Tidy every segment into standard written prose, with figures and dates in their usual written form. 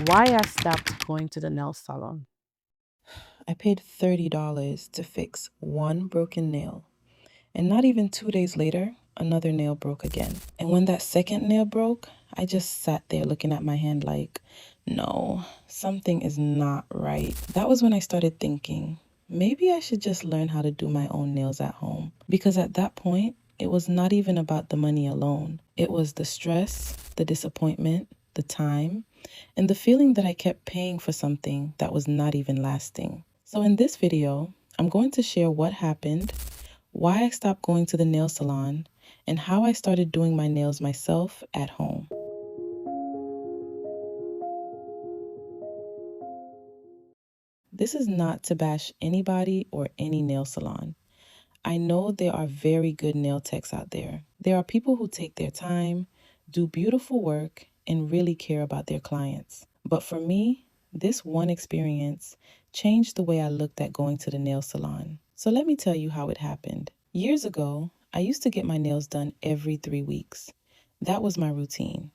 why I stopped going to the nail salon. I paid $30 to fix one broken nail. And not even 2 days later, another nail broke again. And when that second nail broke, I just sat there looking at my hand like, no, something is not right. That was when I started thinking, maybe I should just learn how to do my own nails at home. Because at that point, it was not even about the money alone. It was the stress, the disappointment, the time, and the feeling that I kept paying for something that was not even lasting. So in this video, I'm going to share what happened, why I stopped going to the nail salon, and how I started doing my nails myself at home. This is not to bash anybody or any nail salon. I know there are very good nail techs out there. There are people who take their time, do beautiful work, and really care about their clients. But for me, this one experience changed the way I looked at going to the nail salon. So let me tell you how it happened. Years ago, I used to get my nails done every 3 weeks. That was my routine.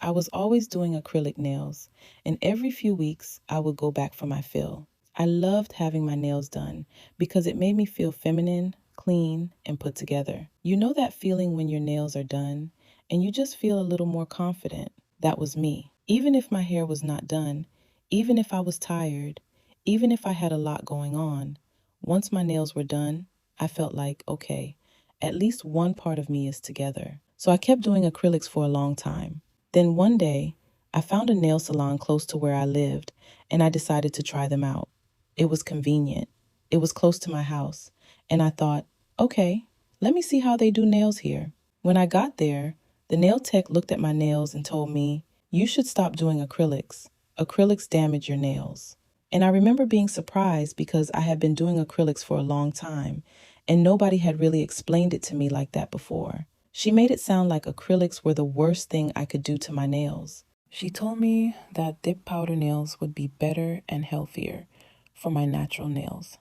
I was always doing acrylic nails, and every few weeks I would go back for my fill. I loved having my nails done because it made me feel feminine, clean, and put together. You know that feeling when your nails are done and you just feel a little more confident? That was me. Even if my hair was not done, even if I was tired, even if I had a lot going on, once my nails were done, I felt like, okay, at least one part of me is together. So I kept doing acrylics for a long time. Then one day, I found a nail salon close to where I lived, and I decided to try them out. It was convenient. It was close to my house, and I thought, okay, let me see how they do nails here. When I got there, the nail tech looked at my nails and told me, you should stop doing acrylics. Acrylics damage your nails. And I remember being surprised because I had been doing acrylics for a long time, and nobody had really explained it to me like that before. She made it sound like acrylics were the worst thing I could do to my nails. She told me that dip powder nails would be better and healthier for my natural nails.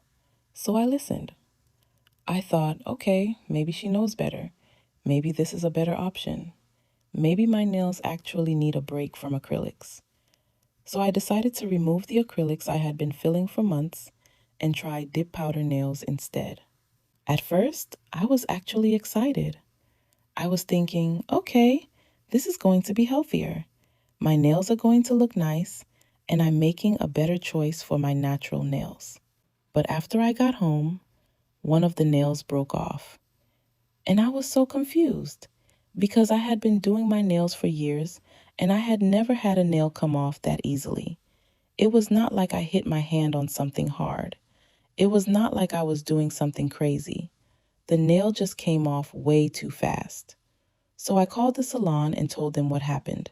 So I listened. I thought, okay, maybe she knows better. Maybe this is a better option. Maybe my nails actually need a break from acrylics. So I decided to remove the acrylics I had been filling for months and try dip powder nails instead. At first, I was actually excited. I was thinking, okay, this is going to be healthier. My nails are going to look nice, and I'm making a better choice for my natural nails. But after I got home, one of the nails broke off. And I was so confused because I had been doing my nails for years and I had never had a nail come off that easily. It was not like I hit my hand on something hard. It was not like I was doing something crazy. The nail just came off way too fast. So I called the salon and told them what happened.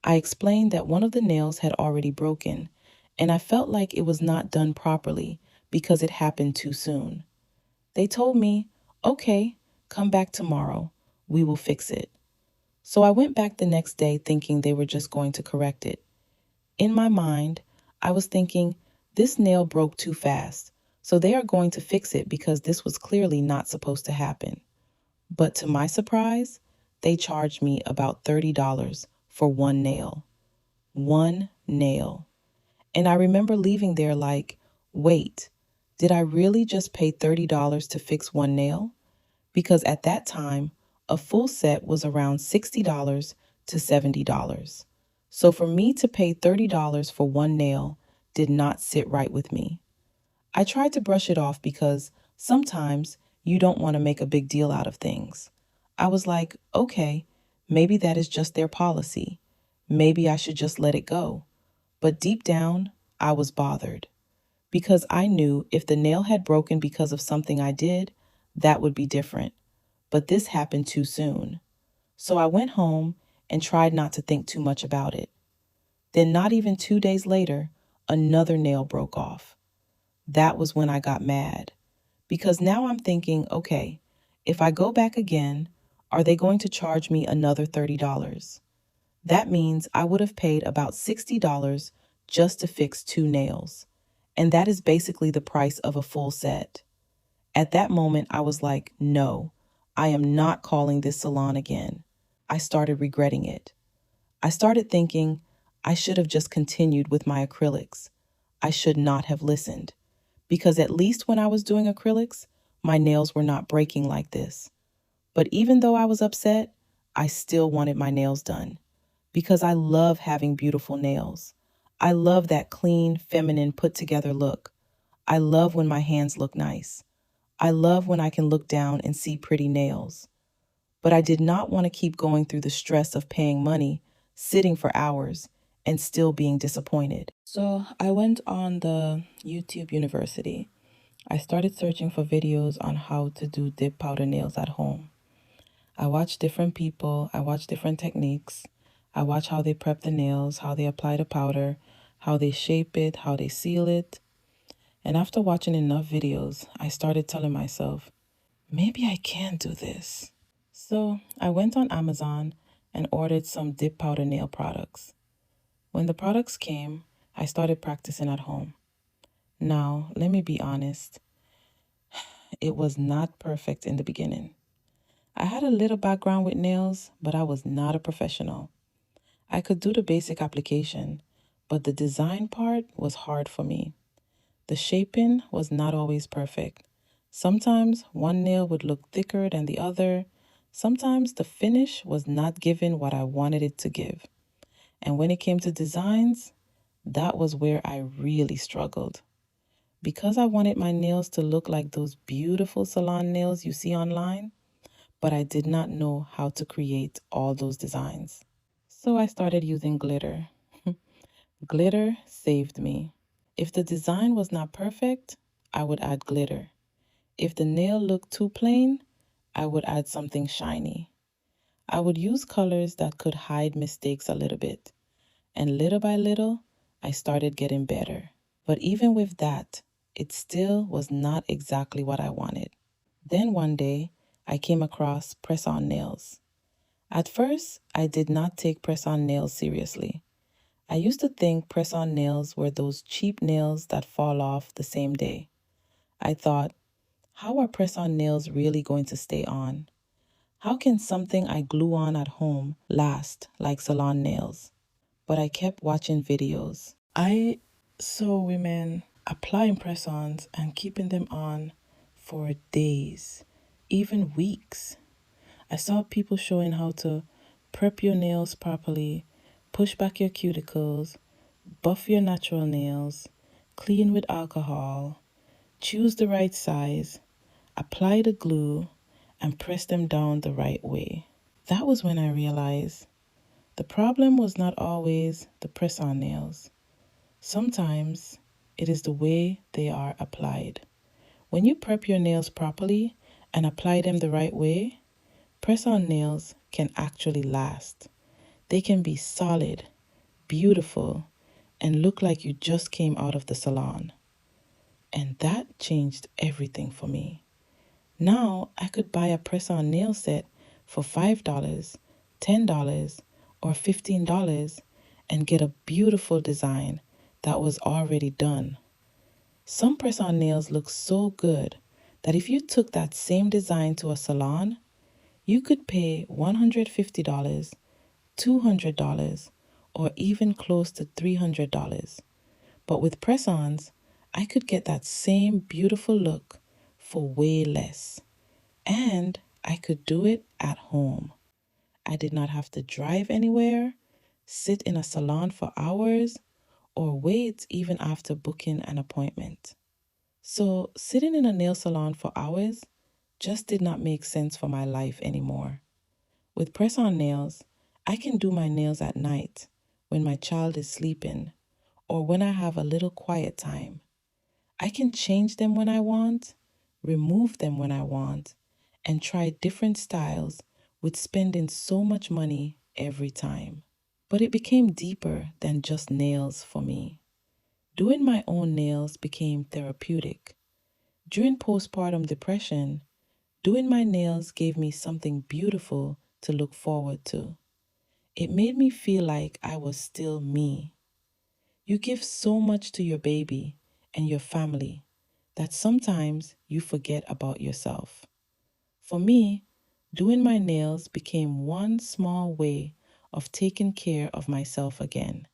I explained that one of the nails had already broken, and I felt like it was not done properly because it happened too soon. They told me, okay, come back tomorrow. We will fix it. So I went back the next day thinking they were just going to correct it. In my mind, I was thinking, this nail broke too fast, so they are going to fix it because this was clearly not supposed to happen. But to my surprise, they charged me about $30 for one nail. One nail. And I remember leaving there like, wait, did I really just pay $30 to fix one nail? Because at that time, a full set was around $60 to $70. So for me to pay $30 for one nail did not sit right with me. I tried to brush it off because sometimes you don't want to make a big deal out of things. I was like, okay, maybe that is just their policy. Maybe I should just let it go. But deep down, I was bothered because I knew if the nail had broken because of something I did, that would be different. But this happened too soon. So I went home and tried not to think too much about it. Then, not even 2 days later, another nail broke off. That was when I got mad because now I'm thinking, okay, if I go back again, are they going to charge me another $30? That means I would have paid about $60 just to fix two nails. And that is basically the price of a full set. At that moment, I was like, no, I am not calling this salon again. I started regretting it. I started thinking, I should have just continued with my acrylics. I should not have listened. Because at least when I was doing acrylics, my nails were not breaking like this. But even though I was upset, I still wanted my nails done. Because I love having beautiful nails. I love that clean, feminine, put together look. I love when my hands look nice. I love when I can look down and see pretty nails. But I did not want to keep going through the stress of paying money, sitting for hours, and still being disappointed. So I went on the YouTube University. I started searching for videos on how to do dip powder nails at home. I watched different people, I watched different techniques. I watched how they prep the nails, how they apply the powder, how they shape it, how they seal it. And after watching enough videos, I started telling myself, maybe I can do this. So I went on Amazon and ordered some dip powder nail products. When the products came, I started practicing at home. Now, let me be honest, it was not perfect in the beginning. I had a little background with nails, but I was not a professional. I could do the basic application, but the design part was hard for me. The shaping was not always perfect. Sometimes one nail would look thicker than the other. Sometimes the finish was not giving what I wanted it to give. And when it came to designs, that was where I really struggled. Because I wanted my nails to look like those beautiful salon nails you see online, but I did not know how to create all those designs. So I started using glitter. Glitter saved me. If the design was not perfect, I would add glitter. If the nail looked too plain, I would add something shiny. I would use colors that could hide mistakes a little bit. And little by little, I started getting better. But even with that, it still was not exactly what I wanted. Then one day, I came across press-on nails. At first, I did not take press-on nails seriously. I used to think press-on nails were those cheap nails that fall off the same day. I thought, how are press-on nails really going to stay on? How can something I glue on at home last like salon nails? But I kept watching videos. I saw women applying press-ons and keeping them on for days, even weeks. I saw people showing how to prep your nails properly, push back your cuticles, buff your natural nails, clean with alcohol, choose the right size, apply the glue, and press them down the right way. That was when I realized the problem was not always the press-on nails. Sometimes it is the way they are applied. When you prep your nails properly and apply them the right way, press-on nails can actually last. They can be solid, beautiful, and look like you just came out of the salon. And that changed everything for me. Now I could buy a press-on nail set for $5, $10, or $15 and get a beautiful design that was already done. Some press-on nails look so good that if you took that same design to a salon, you could pay $150, $200, or even close to $300. But with press-ons, I could get that same beautiful look for way less. And I could do it at home. I did not have to drive anywhere, sit in a salon for hours, or wait even after booking an appointment. So, sitting in a nail salon for hours just did not make sense for my life anymore. With press-on nails, I can do my nails at night when my child is sleeping or when I have a little quiet time. I can change them when I want, remove them when I want, and try different styles with spending so much money every time. But it became deeper than just nails for me. Doing my own nails became therapeutic. During postpartum depression, doing my nails gave me something beautiful to look forward to. It made me feel like I was still me. You give so much to your baby and your family that sometimes you forget about yourself. For me, doing my nails became one small way of taking care of myself again.